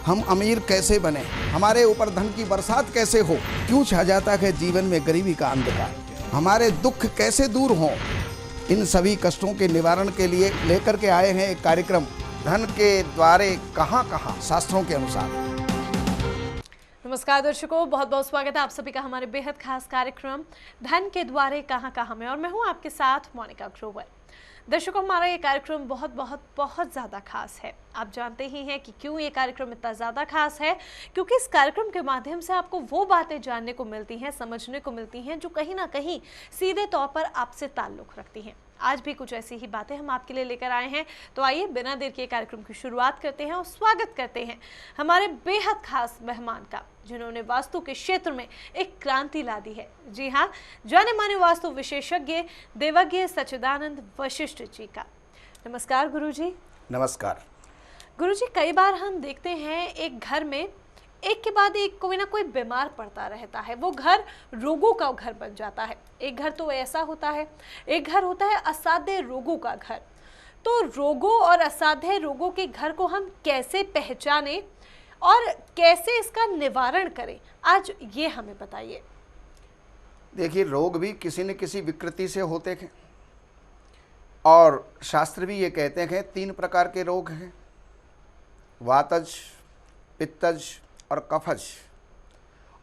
हम अमीर कैसे बने, हमारे ऊपर धन की बरसात कैसे हो, क्यों छा जाता है जीवन में गरीबी का अंधकार, हमारे दुख कैसे दूर हों, इन सभी कष्टों के निवारण के लिए लेकर के आए हैं एक कार्यक्रम, धन के द्वारे कहाँ कहाँ शास्त्रों के अनुसार। नमस्कार दर्शकों, बहुत बहुत स्वागत है आप सभी का हमारे बेहद खास कार्यक्रम धन के द्वारे कहाँ कहाँ में, और मैं हूँ आपके साथ मोनिका ग्रोवर। दर्शकों, हमारा ये कार्यक्रम बहुत बहुत बहुत ज़्यादा खास है। आप जानते ही हैं कि क्यों ये कार्यक्रम इतना ज़्यादा खास है, क्योंकि इस कार्यक्रम के माध्यम से आपको वो बातें जानने को मिलती हैं, समझने को मिलती हैं जो कहीं ना कहीं सीधे तौर पर आपसे ताल्लुक़ रखती हैं। आज भी कुछ ऐसी ही बातें हम आपके लिए लेकर आए हैं। तो आइए बिना देर के कार्यक्रम की शुरुआत करते हैं और स्वागत करते हैं हमारे बेहद खास मेहमान का, जिन्होंने वास्तु के क्षेत्र में एक क्रांति ला दी है। जी हाँ, जाने माने वास्तु विशेषज्ञ देवज्ञ सच्चिदानंद वशिष्ठ जी का। नमस्कार गुरुजी। नमस्कार गुरुजी, कई बार हम देखते हैं एक घर में एक के बाद एक कोई ना कोई बीमार पड़ता रहता है, वो घर रोगों का घर बन जाता है। एक घर तो ऐसा होता है, एक घर होता है असाध्य रोगों का घर। तो रोगों और असाध्य रोगों के घर को हम कैसे पहचानें और कैसे इसका निवारण करें, आज ये हमें बताइए। देखिए, रोग भी किसी न किसी विकृति से होते हैं और शास्त्र भी ये कहते हैं 3 प्रकार के रोग हैं, वातज, पित्तज और कफज,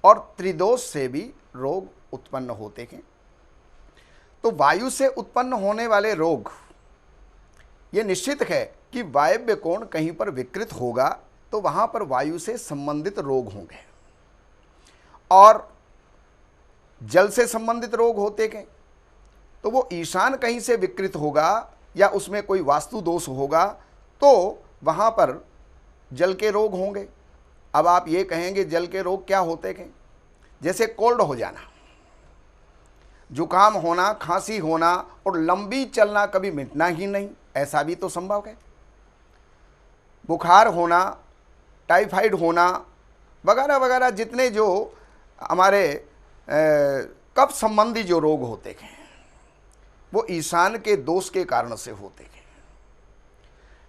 और त्रिदोष से भी रोग उत्पन्न होते हैं। तो वायु से उत्पन्न होने वाले रोग, ये निश्चित है कि वायव्य कोण कहीं पर विकृत होगा तो वहां पर वायु से संबंधित रोग होंगे, और जल से संबंधित रोग होते हैं तो वो ईशान कहीं से विकृत होगा या उसमें कोई वास्तु दोष होगा तो वहां पर जल के रोग होंगे। अब आप ये कहेंगे जल के रोग क्या होते हैं? जैसे कोल्ड हो जाना, जुकाम होना, खांसी होना और लंबी चलना, कभी मिटना ही नहीं, ऐसा भी तो संभव है। बुखार होना, टाइफाइड होना वगैरह वगैरह, जितने जो हमारे कफ संबंधी जो रोग होते हैं वो ईशान के दोष के कारण से होते हैं।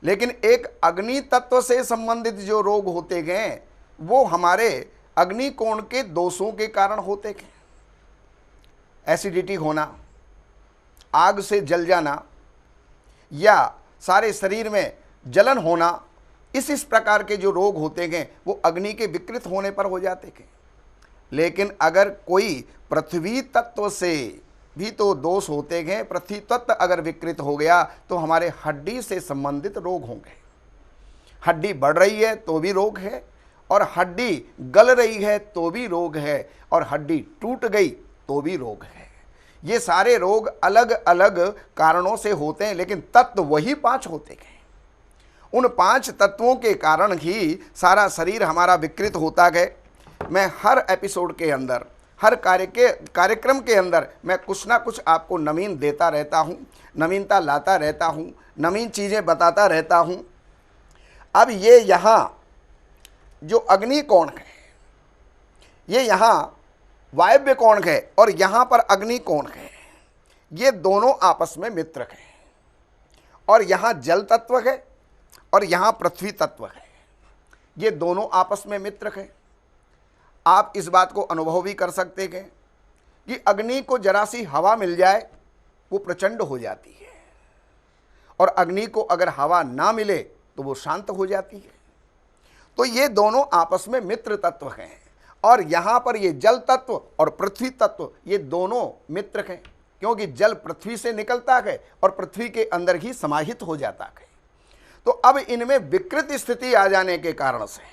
लेकिन एक अग्नि तत्व से संबंधित जो रोग होते हैं वो हमारे अग्नि कोण के दोषों के कारण होते हैं। एसिडिटी होना, आग से जल जाना या सारे शरीर में जलन होना, इस प्रकार के जो रोग होते हैं वो अग्नि के विकृत होने पर हो जाते हैं। लेकिन अगर कोई पृथ्वी तत्व से भी तो दोष होते हैं, पृथ्वी तत्व अगर विकृत हो गया तो हमारे हड्डी से संबंधित रोग होंगे। हड्डी बढ़ रही है तो भी रोग है, और हड्डी गल रही है तो भी रोग है, और हड्डी टूट गई तो भी रोग है। ये सारे रोग अलग अलग कारणों से होते हैं, लेकिन तत्व वही 5 होते हैं। उन 5 तत्वों के कारण ही सारा शरीर हमारा विकृत होता गया। मैं हर एपिसोड के अंदर, हर कार्यक्रम के अंदर मैं कुछ ना कुछ आपको नवीन देता रहता हूँ, नवीनता लाता रहता हूँ, नवीन चीज़ें बताता रहता हूँ। अब ये यहाँ जो अग्नि कोण है, ये यहाँ वायव्य कोण है और यहाँ पर अग्नि कोण है, ये दोनों आपस में मित्र हैं, और यहाँ जल तत्व है और यहाँ पृथ्वी तत्व है, ये दोनों आपस में मित्र हैं। आप इस बात को अनुभव भी कर सकते हैं कि अग्नि को जरा सी हवा मिल जाए वो प्रचंड हो जाती है, और अग्नि को अगर हवा ना मिले तो वो शांत हो जाती है। तो ये दोनों आपस में मित्र तत्व हैं, और यहाँ पर ये जल तत्व और पृथ्वी तत्व ये दोनों मित्र हैं, क्योंकि जल पृथ्वी से निकलता है और पृथ्वी के अंदर ही समाहित हो जाता है। तो अब इनमें विकृत स्थिति आ जाने के कारण से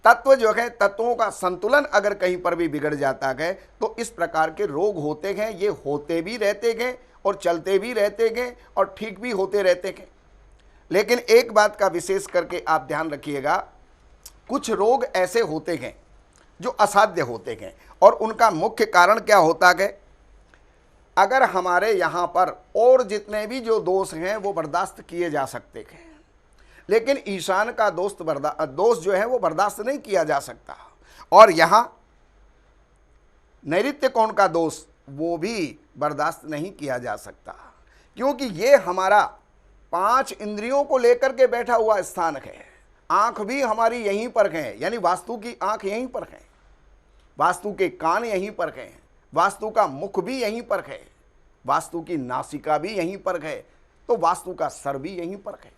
तत्व जो है, तत्वों का संतुलन अगर कहीं पर भी बिगड़ जाता है तो इस प्रकार के रोग होते हैं। ये होते भी रहते हैं और चलते भी रहते हैं और ठीक भी होते रहते हैं। लेकिन एक बात का विशेष करके आप ध्यान रखिएगा, कुछ रोग ऐसे होते हैं जो असाध्य होते हैं, और उनका मुख्य कारण क्या होता है? अगर हमारे यहाँ पर और जितने भी जो दोष हैं वो बर्दाश्त किए जा सकते हैं, लेकिन ईशान का दोष जो है वो बर्दाश्त नहीं किया जा सकता, और यहाँ नैऋत्य कोण का दोष वो भी बर्दाश्त नहीं किया जा सकता, क्योंकि ये हमारा 5 इंद्रियों को लेकर के बैठा हुआ स्थान है। आंख भी हमारी यहीं पर है, यानी वास्तु की आंख यहीं पर है, वास्तु के कान यहीं पर हैं, वास्तु का मुख भी यहीं पर है, वास्तु की नासिका भी यहीं पर है, तो वास्तु का सर भी यहीं पर है।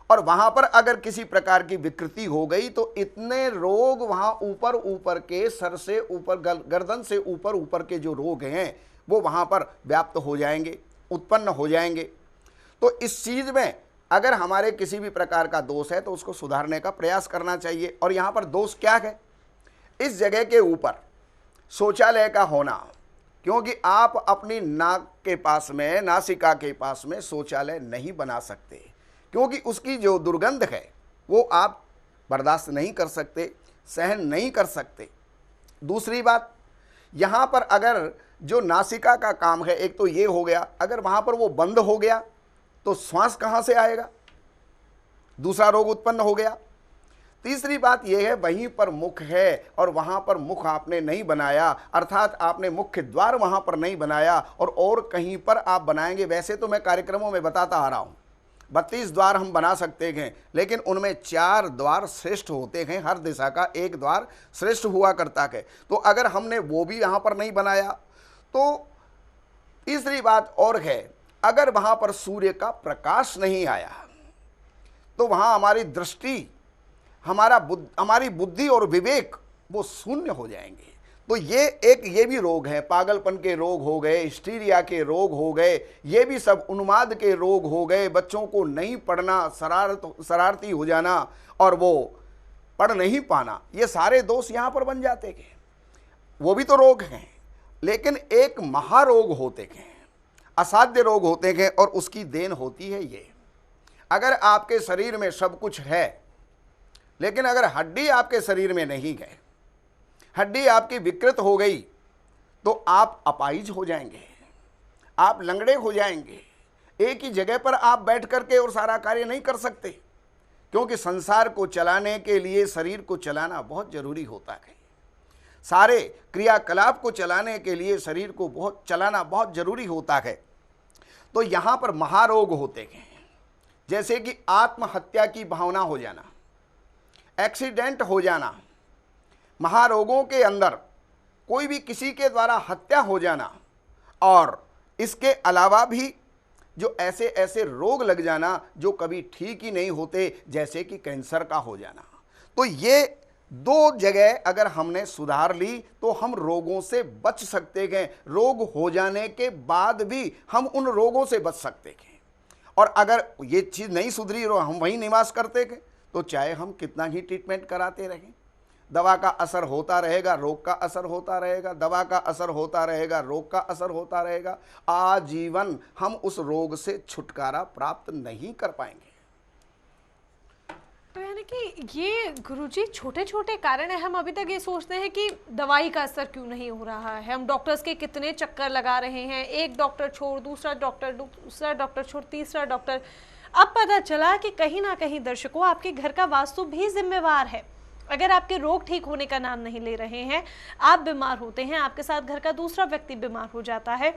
और वहां पर अगर किसी प्रकार की विकृति हो गई तो इतने रोग वहां ऊपर ऊपर के सर से ऊपर, गर्दन से ऊपर ऊपर के जो रोग हैं वो वहां पर व्याप्त हो जाएंगे, उत्पन्न हो जाएंगे। तो इस चीज में अगर हमारे किसी भी प्रकार का दोष है तो उसको सुधारने का प्रयास करना चाहिए। और यहां पर दोष क्या है? इस जगह के ऊपर शौचालय का होना, क्योंकि आप अपनी नाक के पास में, नासिका के पास में शौचालय नहीं बना सकते, क्योंकि उसकी जो दुर्गंध है वो आप बर्दाश्त नहीं कर सकते, सहन नहीं कर सकते। दूसरी बात, यहाँ पर अगर जो नासिका का काम है, एक तो ये हो गया, अगर वहाँ पर वो बंद हो गया तो श्वास कहाँ से आएगा, दूसरा रोग उत्पन्न हो गया। तीसरी बात यह है, वहीं पर मुख है और वहाँ पर मुख आपने नहीं बनाया, अर्थात आपने मुख्य द्वार वहाँ पर नहीं बनाया और कहीं पर आप बनाएंगे। वैसे तो मैं कार्यक्रमों में बताता आ रहा हूँ 32 द्वार हम बना सकते हैं, लेकिन उनमें 4 द्वार श्रेष्ठ होते हैं, हर दिशा का एक द्वार श्रेष्ठ हुआ करता है। तो अगर हमने वो भी यहाँ पर नहीं बनाया तो तीसरी बात और है, अगर वहाँ पर सूर्य का प्रकाश नहीं आया तो वहाँ हमारी दृष्टि, हमारी बुद्धि और विवेक वो शून्य हो जाएंगे। तो ये भी रोग है, पागलपन के रोग हो गए, हिस्टीरिया के रोग हो गए, ये भी सब उन्माद के रोग हो गए, बच्चों को नहीं पढ़ना, शरारती हो जाना और वो पढ़ नहीं पाना, ये सारे दोष यहाँ पर बन जाते हैं। वो भी तो रोग हैं, लेकिन एक महारोग होते हैं, असाध्य रोग होते हैं और उसकी देन होती है ये। अगर आपके शरीर में सब कुछ है लेकिन अगर हड्डी आपके शरीर में नहीं है, हड्डी आपकी विकृत हो गई तो आप अपाहिज हो जाएंगे, आप लंगड़े हो जाएंगे। एक ही जगह पर आप बैठ करके और सारा कार्य नहीं कर सकते, क्योंकि संसार को चलाने के लिए शरीर को चलाना बहुत जरूरी होता है। सारे क्रियाकलाप को चलाने के लिए शरीर को चलाना बहुत जरूरी होता है। तो यहाँ पर महारोग होते हैं, जैसे कि आत्महत्या की भावना हो जाना, एक्सीडेंट हो जाना, महारोगों के अंदर कोई भी किसी के द्वारा हत्या हो जाना, और इसके अलावा भी जो ऐसे ऐसे रोग लग जाना जो कभी ठीक ही नहीं होते, जैसे कि कैंसर का हो जाना। तो ये 2 जगह अगर हमने सुधार ली तो हम रोगों से बच सकते हैं। रोग हो जाने के बाद भी हम उन रोगों से बच सकते हैं। और अगर ये चीज़ नहीं सुधरी और हम वहीं निवास करते हैं तो चाहे हम कितना ही ट्रीटमेंट कराते रहें, दवा का असर होता रहेगा, रोग का असर होता रहेगा, दवा का असर होता रहेगा, रोग का असर होता रहेगा। आजीवन हम उस रोग से छुटकारा प्राप्त नहीं कर पाएंगे। तो यानी कि ये गुरुजी छोटे छोटे कारण है, हम अभी तक ये सोचते हैं कि दवाई का असर क्यों नहीं हो रहा है, हम डॉक्टर्स के कितने चक्कर लगा रहे हैं, एक डॉक्टर छोड़ दूसरा डॉक्टर छोड़ तीसरा डॉक्टर। अब पता चला कि कहीं ना कहीं दर्शकों, आपके घर का वास्तु भी जिम्मेवार है। अगर आपके रोग ठीक होने का नाम नहीं ले रहे हैं, आप बीमार होते हैं, आपके साथ घर का दूसरा व्यक्ति बीमार हो जाता है,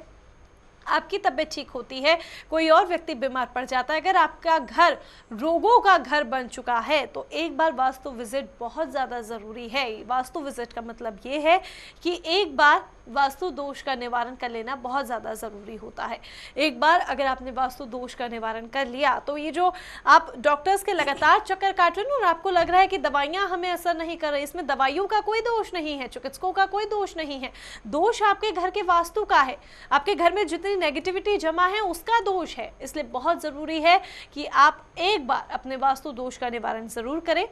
आपकी तबीयत ठीक होती है, कोई और व्यक्ति बीमार पड़ जाता है, अगर आपका घर रोगों का घर बन चुका है तो एक बार वास्तु विजिट बहुत ज़्यादा ज़रूरी है। वास्तु विजिट का मतलब ये है कि एक बार वास्तु दोष का निवारण कर लेना बहुत ज़्यादा ज़रूरी होता है। एक बार अगर आपने वास्तु दोष का निवारण कर लिया तो ये जो आप डॉक्टर्स के लगातार चक्कर काट रहे हैं और आपको लग रहा है कि दवाइयाँ हमें असर नहीं कर रही, इसमें दवाइयों का कोई दोष नहीं है, चिकित्सकों का कोई दोष नहीं है, दोष आपके घर के वास्तु का है, आपके घर में जितनी नेगेटिविटी जमा है उसका दोष है। इसलिए बहुत ज़रूरी है कि आप एक बार अपने वास्तु दोष का निवारण ज़रूर करें।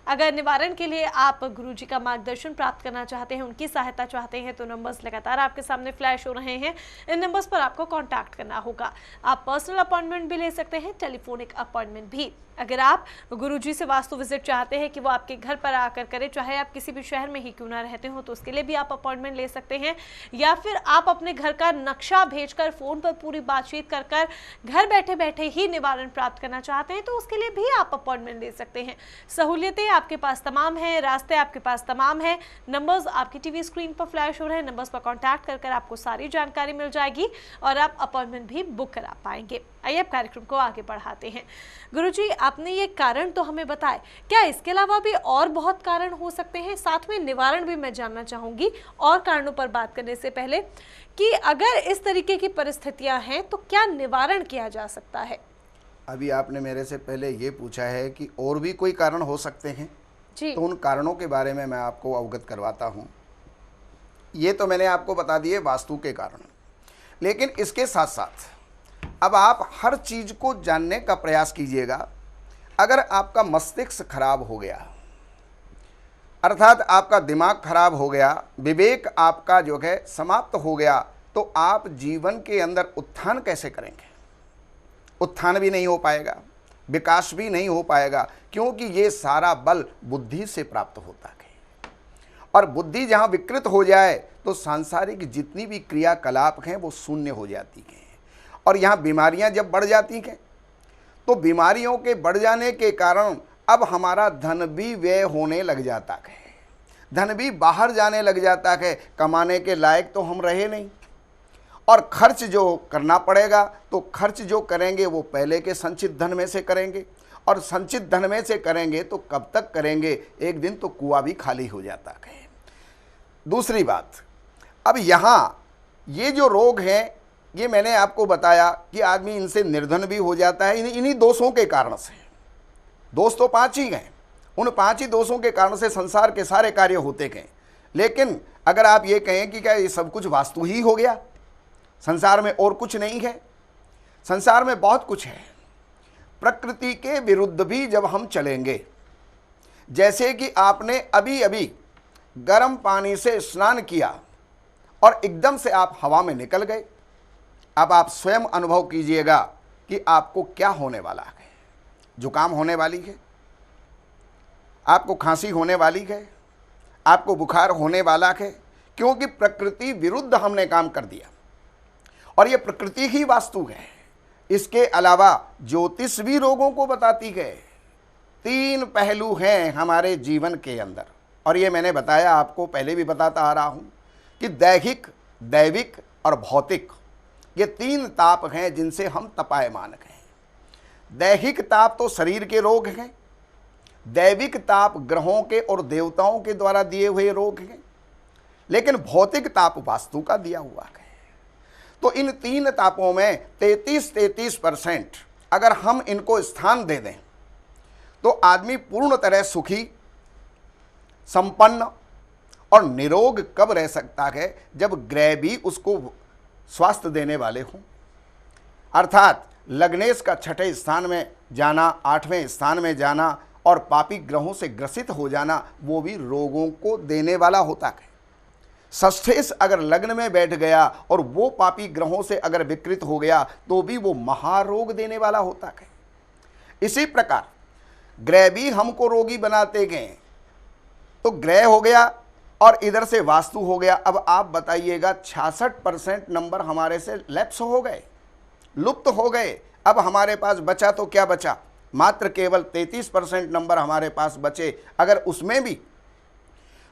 अगर निवारण के लिए आप गुरुजी का मार्गदर्शन प्राप्त करना चाहते हैं, उनकी सहायता चाहते हैं, तो नंबर्स लगातार आपके सामने फ्लैश हो रहे हैं, इन नंबर्स पर आपको कांटेक्ट करना होगा। आप पर्सनल अपॉइंटमेंट भी ले सकते हैं, टेलीफोनिक अपॉइंटमेंट भी। अगर आप गुरुजी से वास्तु विजिट चाहते हैं कि वो आपके घर पर आकर करें, चाहे आप किसी भी शहर में ही क्यों ना रहते हो, तो उसके लिए भी आप अपॉइंटमेंट ले सकते हैं। या फिर आप अपने घर का नक्शा भेजकर फोन पर पूरी बातचीत कर घर बैठे बैठे ही निवारण प्राप्त करना चाहते हैं, तो उसके लिए भी आप अपॉइंटमेंट ले सकते हैं। सहूलियतें आपके पास तमाम है, रास्ते आपके पास तमाम है। नंबर्स आपकी टीवी स्क्रीन पर फ्लैश हो रहे हैं, नंबर्स पर कॉन्टैक्ट कर आपको सारी जानकारी मिल जाएगी और आप अपॉइंटमेंट भी बुक करा पाएंगे। आइए अब कार्यक्रम को आगे बढ़ाते हैं। गुरुजी, आपने ये कारण तो हमें बताए, क्या इसके अलावा भी और बहुत कारण हो सकते हैं? साथ में निवारण भी मैं जानना चाहूंगी और कारणों पर बात करने से पहले कि अगर इस तरीके की परिस्थितियां हैं तो क्या निवारण किया जा सकता है? अभी आपने मेरे से पहले ये पूछा है कि और भी कोई कारण हो सकते हैं जी। तो उन कारणों के बारे में मैं आपको अवगत करवाता हूँ। ये तो मैंने आपको बता दिए वास्तु के कारण, लेकिन इसके साथ साथ अब आप हर चीज़ को जानने का प्रयास कीजिएगा। अगर आपका मस्तिष्क खराब हो गया, अर्थात आपका दिमाग खराब हो गया, विवेक आपका जो है समाप्त हो गया, तो आप जीवन के अंदर उत्थान कैसे करेंगे? उत्थान भी नहीं हो पाएगा, विकास भी नहीं हो पाएगा, क्योंकि ये सारा बल बुद्धि से प्राप्त होता है। और बुद्धि जहाँ विकृत हो जाए तो सांसारिक जितनी भी क्रियाकलाप हैं वो शून्य हो जाती हैं। और यहाँ बीमारियाँ जब बढ़ जाती हैं तो बीमारियों के बढ़ जाने के कारण अब हमारा धन भी व्यय होने लग जाता है, धन भी बाहर जाने लग जाता है। कमाने के लायक तो हम रहे नहीं, और खर्च जो करना पड़ेगा तो खर्च जो करेंगे वो पहले के संचित धन में से करेंगे, और संचित धन में से करेंगे तो कब तक करेंगे? एक दिन तो कुआं भी खाली हो जाता है। दूसरी बात, अब यहाँ ये जो रोग हैं, ये मैंने आपको बताया कि आदमी इनसे निर्धन भी हो जाता है इन्हीं दोषों के कारण से। दोष तो 5 ही हैं, उन 5 ही दोषों के कारण से संसार के सारे कार्य होते गए। लेकिन अगर आप ये कहें कि क्या ये सब कुछ वास्तु ही हो गया, संसार में और कुछ नहीं है? संसार में बहुत कुछ है। प्रकृति के विरुद्ध भी जब हम चलेंगे, जैसे कि आपने अभी अभी गर्म पानी से स्नान किया और एकदम से आप हवा में निकल गए, अब आप स्वयं अनुभव कीजिएगा कि आपको क्या होने वाला है। जुकाम होने वाली है, आपको खांसी होने वाली है, आपको बुखार होने वाला है, क्योंकि प्रकृति विरुद्ध हमने काम कर दिया। और ये प्रकृति ही वास्तु है। इसके अलावा ज्योतिष भी रोगों को बताती है। 3 पहलू हैं हमारे जीवन के अंदर, और ये मैंने बताया, आपको पहले भी बताता आ रहा हूँ कि दैहिक, दैविक और भौतिक, ये 3 ताप हैं जिनसे हम तपायमान हैं। दैहिक ताप तो शरीर के रोग हैं, दैविक ताप ग्रहों के और देवताओं के द्वारा दिए हुए रोग हैं, लेकिन भौतिक ताप वास्तु का दिया हुआ है। तो इन 3 तापों में 33% अगर हम इनको स्थान दे दें तो आदमी पूर्ण तरह सुखी, संपन्न और निरोग कब रह सकता है? जब ग्रह भी उसको स्वास्थ्य देने वाले हों। अर्थात लग्नेश का 6ठे स्थान में जाना, 8वें स्थान में जाना और पापी ग्रहों से ग्रसित हो जाना, वो भी रोगों को देने वाला होता है। षष्ठेश अगर लग्न में बैठ गया और वो पापी ग्रहों से अगर विकृत हो गया तो भी वो महारोग देने वाला होता है। इसी प्रकार ग्रह भी हमको रोगी बनाते गए। तो ग्रह हो गया और इधर से वास्तु हो गया। अब आप बताइएगा 66% नंबर हमारे से लैप्स हो गए, लुप्त हो गए। अब हमारे पास बचा तो क्या बचा? मात्र केवल 33% नंबर हमारे पास बचे। अगर उसमें भी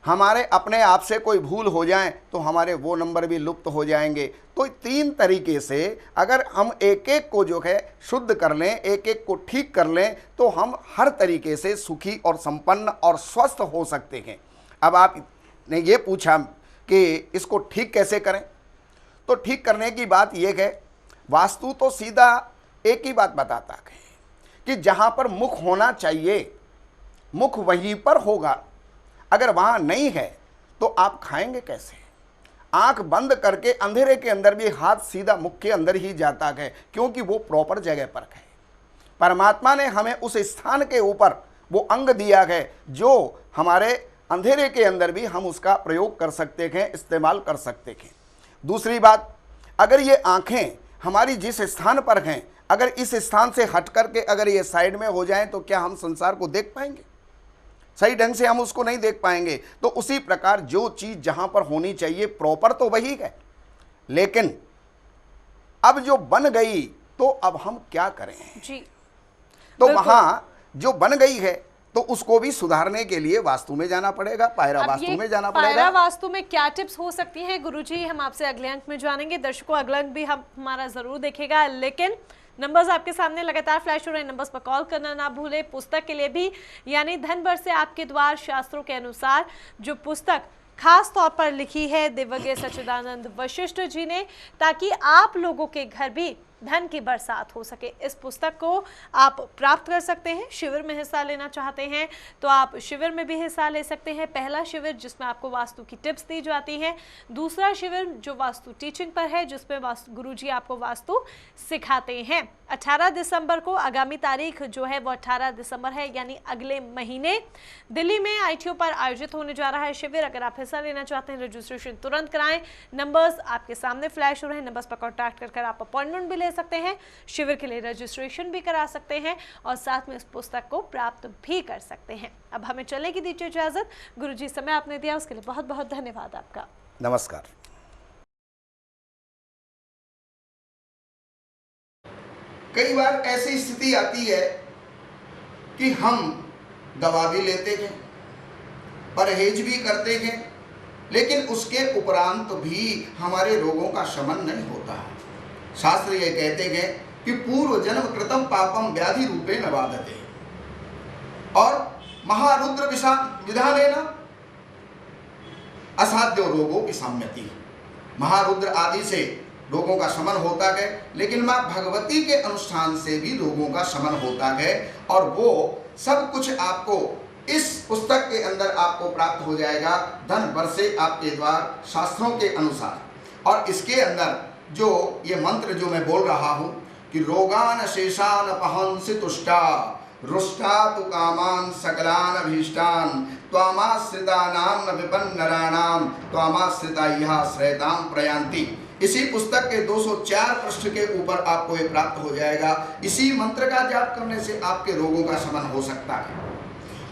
हमारे अपने आप से कोई भूल हो जाए तो हमारे वो नंबर भी लुप्त हो जाएंगे। तो 3 तरीके से अगर हम एक एक को जो है शुद्ध कर लें, एक एक को ठीक कर लें, तो हम हर तरीके से सुखी और संपन्न और स्वस्थ हो सकते हैं। अब आपने ये पूछा कि इसको ठीक कैसे करें, तो ठीक करने की बात यह है, वास्तु तो सीधा एक ही बात बताता है कि जहाँ पर मुख होना चाहिए, मुख वहीं पर होगा। अगर वहाँ नहीं है तो आप खाएंगे कैसे? आंख बंद करके अंधेरे के अंदर भी हाथ सीधा मुख के अंदर ही जाता है, क्योंकि वो प्रॉपर जगह पर है। परमात्मा ने हमें उस स्थान के ऊपर वो अंग दिया है जो हमारे अंधेरे के अंदर भी हम उसका प्रयोग कर सकते हैं, इस्तेमाल कर सकते हैं। दूसरी बात, अगर ये आंखें हमारी जिस स्थान पर हैं, अगर इस स्थान से हट करके अगर ये साइड में हो जाएं तो क्या हम संसार को देख पाएंगे? सही ढंग से हम उसको नहीं देख पाएंगे। तो उसी प्रकार जो चीज जहां पर होनी चाहिए प्रॉपर तो वही है, लेकिन अब जो बन गई तो अब हम क्या करें जी। तो वहां जो बन गई है तो उसको भी सुधारने के लिए वास्तु में जाना पड़ेगा, पायरा वास्तु में जाना पड़ेगा। पायरा वास्तु में क्या टिप्स हो सकती हैं गुरुजी, हम आपसे अगले अंक में जानेंगे। दर्शकों, अगला अंक भी हमारा जरूर देखेगा, लेकिन नंबर्स आपके सामने लगातार फ्लैश हो रहे हैं, नंबर्स पर कॉल करना ना भूलें। पुस्तक के लिए भी यानी धन बरसे आपके द्वार शास्त्रों के अनुसार जो पुस्तक खास तौर पर लिखी है दिव्यज्ञ सच्चिदानंद वशिष्ठ जी ने, ताकि आप लोगों के घर भी धन की बरसात हो सके। इस पुस्तक को आप प्राप्त कर सकते हैं। शिविर में हिस्सा लेना चाहते हैं तो आप शिविर में भी हिस्सा ले सकते हैं। पहला शिविर जिसमें आपको वास्तु की टिप्स दी जाती हैं, दूसरा शिविर जो वास्तु टीचिंग पर है जिसमें गुरुजी आपको वास्तु सिखाते हैं। 18 दिसंबर को आगामी तारीख जो है वो 18 दिसंबर है, यानी अगले महीने दिल्ली में ITO पर आयोजित होने जा रहा है शिविर। अगर आप हिस्सा लेना चाहते हैं रजिस्ट्रेशन तुरंत कराएं। नंबर्स आपके सामने फ्लैश हो रहे हैं, नंबर्स पर कॉन्टैक्ट कर आप अपॉइंटमेंट भी ले सकते हैं, शिविर के लिए रजिस्ट्रेशन भी करा सकते हैं और साथ में इस पुस्तक को प्राप्त भी कर सकते हैं। अब हमें चलने की दीजिए इजाजत। गुरुजी समय आपने दिया उसके लिए बहुत बहुत धन्यवाद आपका। नमस्कार। कई बार ऐसी स्थिति आती है कि हम दवा भी लेते हैं, परहेज भी करते हैं, लेकिन उसके उपरांत भी हमारे रोगों का शमन नहीं होता है। शास्त्र ये कहते हैं कि पूर्व जन्म कृतम पापम व्याधि रूपे न बाधते, और महारुद्र विधानेन असाध्य रोगों की साम्यति। महारुद्र आदि से रोगों का शमन होता है, लेकिन माँ भगवती के अनुष्ठान से भी रोगों का शमन होता है, और वो सब कुछ आपको इस पुस्तक के अंदर आपको प्राप्त हो जाएगा। धन बरसे आपके द्वार शास्त्रों के अनुसार। और इसके अंदर जो ये मंत्र जो मैं बोल रहा हूँ कि रोगान शेषान पहंसि तुष्टा रुष्टा तु कामान सकलान अभीष्टान त्वामाश्रितानां न विपन्नराणाम त्वामाश्रिता यह श्रेताम प्रयांति। इसी पुस्तक के 204 पृष्ठ के ऊपर आपको ये प्राप्त हो जाएगा। इसी मंत्र का जाप करने से आपके रोगों का शमन हो सकता है,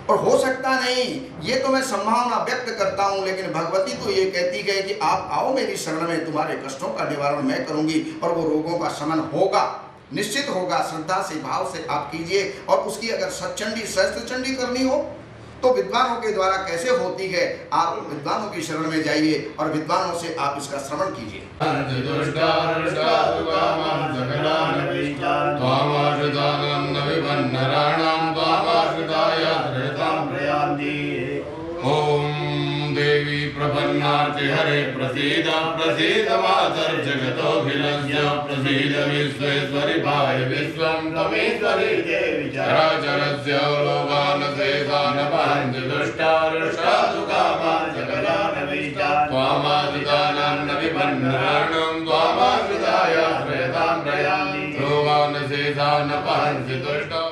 और हो सकता नहीं ये तो मैं संभावना व्यक्त करता हूं, लेकिन भगवती तो ये कहती है कि आप आओ मेरी शरण में, तुम्हारे कष्टों का निवारण मैं करूंगी और वो रोगों का शमन होगा, निश्चित होगा। श्रद्धा से भाव से आप कीजिए। और उसकी अगर सतचंडी सहस्त्र चंडी करनी हो तो विद्वानों के द्वारा कैसे होती है, आप विद्वानों की शरण में जाइए और विद्वानों से आप इसका श्रवण कीजिए। ओम देवी प्रपन्नाति हरे प्रसीद प्रसीद मातर जगतोऽखिलस्य प्रसीद विश्वेश्वरि भाय विश्वं तमेश्वरि देवी चराचरस्य लोकान् शेषान् पहन्ति दुष्टारुष्टादुकामान् सकलानभीष्टान् त्वामाश्रितानां न विपन्नराणां त्वामाश्रिताय श्रेतां प्रयान्ति लोकान् शेषान् पहन्ति दुष्टा।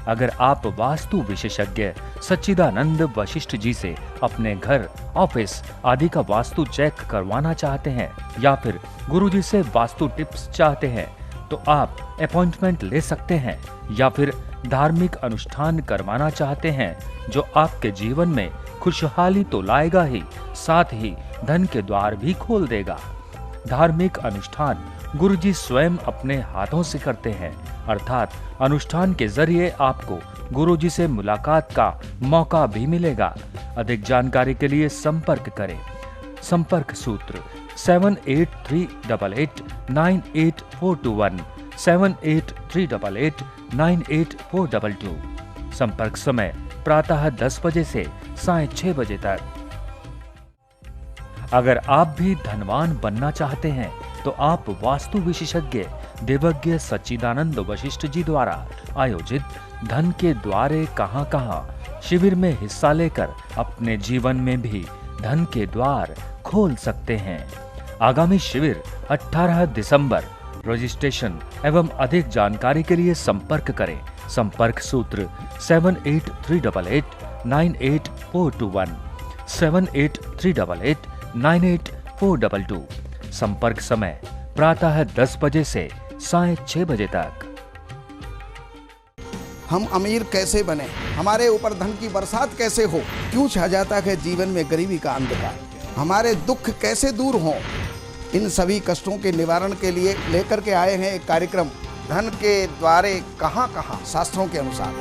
अगर आप वास्तु विशेषज्ञ सच्चिदानंद वशिष्ठ जी से अपने घर, ऑफिस आदि का वास्तु चेक करवाना चाहते हैं या फिर गुरुजी से वास्तु टिप्स चाहते हैं तो आप अपॉइंटमेंट ले सकते हैं, या फिर धार्मिक अनुष्ठान करवाना चाहते हैं जो आपके जीवन में खुशहाली तो लाएगा ही, साथ ही धन के द्वार भी खोल देगा। धार्मिक अनुष्ठान गुरुजी स्वयं अपने हाथों से करते हैं, अर्थात अनुष्ठान के जरिए आपको गुरुजी से मुलाकात का मौका भी मिलेगा। अधिक जानकारी के लिए संपर्क करें। संपर्क सूत्र 7838898421 7838898422। संपर्क समय प्रातः 10 बजे से सायं 6 बजे तक। अगर आप भी धनवान बनना चाहते हैं तो आप वास्तु विशेषज्ञ दिव्यज्ञ सच्चिदानंद वशिष्ठ जी द्वारा आयोजित धन के द्वारे कहां शिविर में हिस्सा लेकर अपने जीवन में भी धन के द्वार खोल सकते हैं। आगामी शिविर 18 दिसंबर। रजिस्ट्रेशन एवं अधिक जानकारी के लिए संपर्क करें। संपर्क सूत्र 7838898421 7838898422। संपर्क समय प्रातः 10 बजे से सायं 6 बजे तक। हम अमीर कैसे बने, हमारे ऊपर धन की बरसात कैसे हो, क्यों छा जाता है जीवन में गरीबी का अंधकार, हमारे दुख कैसे दूर हों, इन सभी कष्टों के निवारण के लिए लेकर के आए हैं एक कार्यक्रम धन के द्वारे कहाँ शास्त्रों के अनुसार।